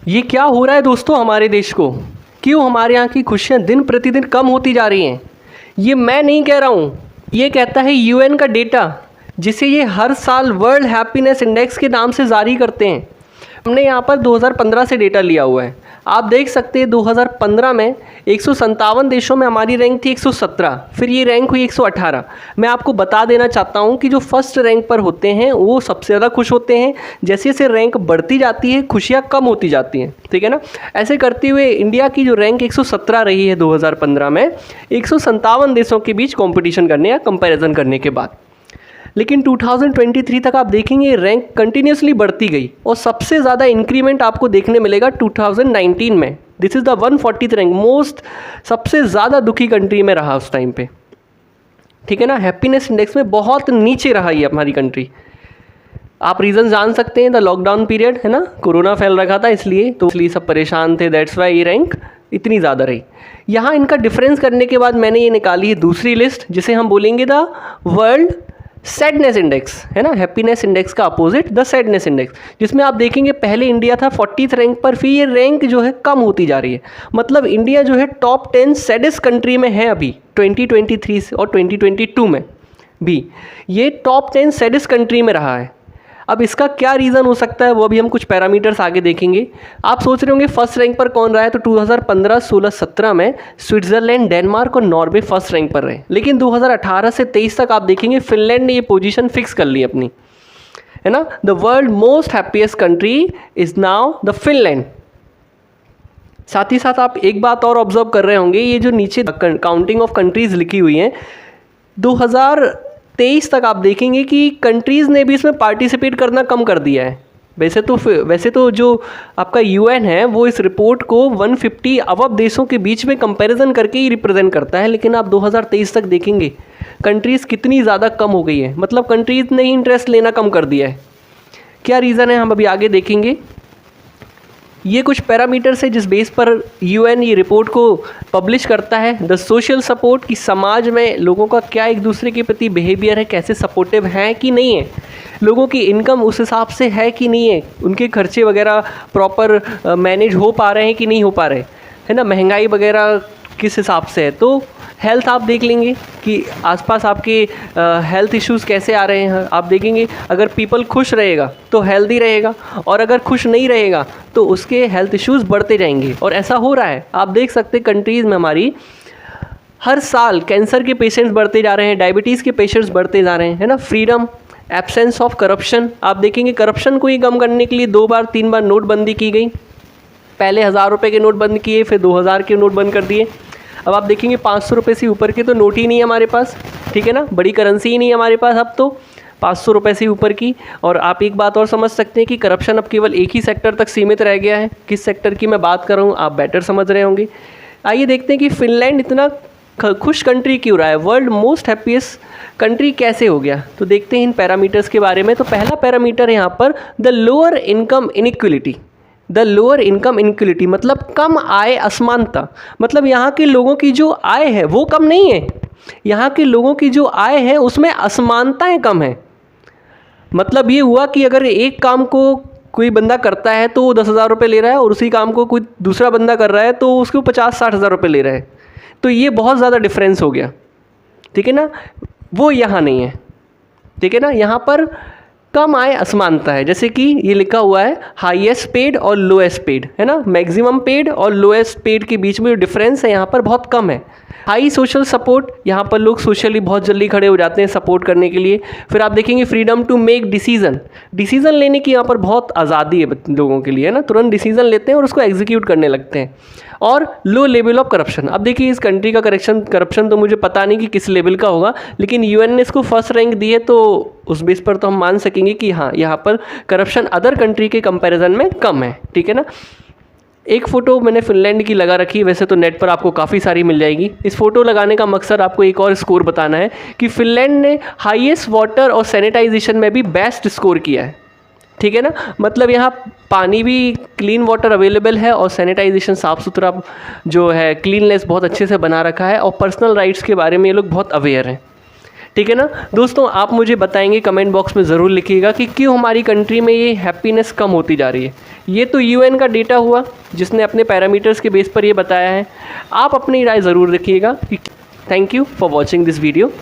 ये क्या हो रहा है दोस्तों हमारे देश को? क्यों हमारे यहाँ की खुशियाँ दिन प्रतिदिन कम होती जा रही हैं? ये मैं नहीं कह रहा हूँ, ये कहता है यूएन का डेटा, जिसे ये हर साल वर्ल्ड हैप्पीनेस इंडेक्स के नाम से जारी करते हैं। हमने यहाँ पर 2015 से डेटा लिया हुआ है। आप देख सकते हैं 2015 में 157 देशों में हमारी रैंक थी 117, फिर ये रैंक हुई 118। मैं आपको बता देना चाहता हूँ कि जो फर्स्ट रैंक पर होते हैं वो सबसे ज़्यादा खुश होते हैं। जैसे जैसे रैंक बढ़ती जाती है खुशियाँ कम होती जाती हैं, ठीक है ना। ऐसे करते हुए इंडिया की जो रैंक 117 रही है 2015 में 157 देशों के बीच कॉम्पिटिशन करने या कंपेरिजन करने के बाद। लेकिन 2023 तक आप देखेंगे रैंक कंटिन्यूसली बढ़ती गई और सबसे ज़्यादा इंक्रीमेंट आपको देखने मिलेगा 2019 में। This is the 140th rank, most सबसे ज़्यादा दुखी कंट्री में रहा उस टाइम पे, ठीक है ना। हैप्पीनेस इंडेक्स में बहुत नीचे रहा ये हमारी कंट्री। आप रीज़न जान सकते हैं, द लॉकडाउन पीरियड है ना, कोरोना फैल रखा था इसलिए सब परेशान थे, दैट्स वाई ये रैंक इतनी ज़्यादा रही। यहाँ इनका डिफरेंस करने के बाद मैंने ये निकाली है दूसरी लिस्ट, जिसे हम बोलेंगे द वर्ल्ड सैडनेस इंडेक्स, है ना। हैप्पीनेस इंडेक्स का अपोजिट द सैडनेस इंडेक्स, जिसमें आप देखेंगे पहले इंडिया था 40th रैंक पर, फिर ये रैंक जो है कम होती जा रही है। मतलब इंडिया जो है टॉप 10 सैडेस्ट कंट्री में है अभी 2023 और 2022 में भी ये टॉप 10 सैडेस्ट कंट्री में रहा है। अब इसका क्या रीज़न हो सकता है वो भी हम कुछ पैरामीटर्स आगे देखेंगे। आप सोच रहे होंगे फर्स्ट रैंक पर कौन रहा है, तो 2015, 16, 17 में स्विट्ज़रलैंड, डेनमार्क और नॉर्वे फर्स्ट रैंक पर रहे। लेकिन 2018 से 23 तक आप देखेंगे फिनलैंड ने ये पोजीशन फिक्स कर ली अपनी, है ना। The world most happiest country is now the Finland. साथ ही साथ आप एक बात और ऑब्जर्व कर रहे होंगे, ये जो नीचे काउंटिंग ऑफ कंट्रीज़ लिखी हुई हैं 2023 तक आप देखेंगे कि कंट्रीज़ ने भी इसमें पार्टिसिपेट करना कम कर दिया है। वैसे तो जो आपका यूएन है वो इस रिपोर्ट को 150 अरब देशों के बीच में कंपैरिजन करके ही रिप्रेजेंट करता है, लेकिन आप 2023 तक देखेंगे कंट्रीज़ कितनी ज़्यादा कम हो गई है। मतलब कंट्रीज़ ने ही इंटरेस्ट लेना कम कर दिया है। क्या रीज़न है हम अभी आगे देखेंगे। ये कुछ पैरामीटर्स है जिस बेस पर यूएन ये रिपोर्ट को पब्लिश करता है। द सोशल सपोर्ट, कि समाज में लोगों का क्या एक दूसरे के प्रति बिहेवियर है, कैसे सपोर्टिव हैं कि नहीं है, लोगों की इनकम उस हिसाब से है कि नहीं है, उनके खर्चे वगैरह प्रॉपर मैनेज हो पा रहे हैं कि नहीं हो पा रहे, है ना, महंगाई वगैरह किस हिसाब से है। तो हेल्थ आप देख लेंगे कि आसपास आपके हेल्थ इश्यूज़ कैसे आ रहे हैं। आप देखेंगे अगर पीपल खुश रहेगा तो हेल्दी रहेगा, और अगर खुश नहीं रहेगा तो उसके हेल्थ इश्यूज़ बढ़ते जाएंगे। और ऐसा हो रहा है, आप देख सकते हैं कंट्रीज़ में हमारी हर साल कैंसर के पेशेंट्स बढ़ते जा रहे हैं, डायबिटीज़ के पेशेंट्स बढ़ते जा रहे हैं, है ना। फ्रीडम, एब्सेंस ऑफ करप्शन, आप देखेंगे करप्शन को ही कम करने के लिए 2 बार 3 बार नोटबंदी की गई। पहले 1000 रुपये के नोट बंद किए, फिर 2000 के नोट बंद कर दिए। अब आप देखेंगे 500 रुपये से ऊपर के तो नोट ही नहीं है हमारे पास, ठीक है ना, बड़ी करेंसी ही नहीं है हमारे पास अब तो 500 रुपये से ऊपर की। और आप एक बात और समझ सकते हैं कि करप्शन अब केवल एक ही सेक्टर तक सीमित रह गया है। किस सेक्टर की मैं बात कर रहा हूँ आप बेटर समझ रहे होंगे। आइए देखते हैं कि फिनलैंड इतना खुश कंट्री क्यों रहा है, वर्ल्ड मोस्ट हैप्पीएस्ट कंट्री कैसे हो गया। तो देखते हैं इन पैरामीटर्स के बारे में। तो पहला पैरामीटर है यहाँ पर the lower income inequality. The lower income inequality मतलब कम आय असमानता। मतलब यहाँ के लोगों की जो आय है वो कम नहीं है, यहाँ के लोगों की जो आय है उसमें असमानताएं कम है। मतलब ये हुआ कि अगर एक काम को कोई बंदा करता है तो वो 10,000 रुपये ले रहा है, और उसी काम को कोई दूसरा बंदा कर रहा है तो उसको 50-60 हज़ार रुपये ले रहा है। तो ये बहुत ज़्यादा डिफरेंस हो गया, ठीक है ना। वो यहाँ नहीं है, ठीक है ना। यहाँ पर कम आय असमानता है, जैसे कि ये लिखा हुआ है हाईएस्ट पेड और लोएस्ट पेड, है ना। मैक्सिमम पेड और लोएस्ट पेड के बीच में जो डिफरेंस है यहाँ पर बहुत कम है। हाई सोशल सपोर्ट, यहाँ पर लोग सोशली बहुत जल्दी खड़े हो जाते हैं सपोर्ट करने के लिए। फिर आप देखेंगे फ्रीडम टू मेक डिसीज़न लेने की यहाँ पर बहुत आज़ादी है लोगों के लिए, है ना, तुरंत डिसीज़न लेते हैं और उसको एग्जीक्यूट करने लगते हैं। और लो लेवल ऑफ करप्शन। अब देखिए इस कंट्री का करप्शन तो मुझे पता नहीं कि किस लेवल का होगा, लेकिन यूएन ने इसको फर्स्ट रैंक दी है, तो उस बेस पर तो हम मान सकेंगे कि हाँ यहाँ पर करप्शन अदर कंट्री के कंपैरिजन में कम है, ठीक है ना। एक फ़ोटो मैंने फिनलैंड की लगा रखी है, वैसे तो नेट पर आपको काफ़ी सारी मिल जाएगी। इस फ़ोटो लगाने का मकसद आपको एक और स्कोर बताना है कि फिनलैंड ने हाईएस्ट वाटर और सैनिटाइजेशन में भी बेस्ट स्कोर किया है, ठीक है ना। मतलब यहाँ पानी भी क्लीन वाटर अवेलेबल है और सैनिटाइजेशन साफ़ सुथरा जो है क्लीननेस बहुत अच्छे से बना रखा है, और पर्सनल राइट्स के बारे में ये लोग बहुत अवेयर हैं, ठीक है ना दोस्तों, आप मुझे बताएंगे कमेंट बॉक्स में ज़रूर लिखिएगा कि क्यों हमारी कंट्री में ये हैप्पीनेस कम होती जा रही है। ये तो यूएन का डेटा हुआ जिसने अपने पैरामीटर्स के बेस पर ये बताया है। आप अपनी राय ज़रूर रखिएगा। Thank you for watching this video.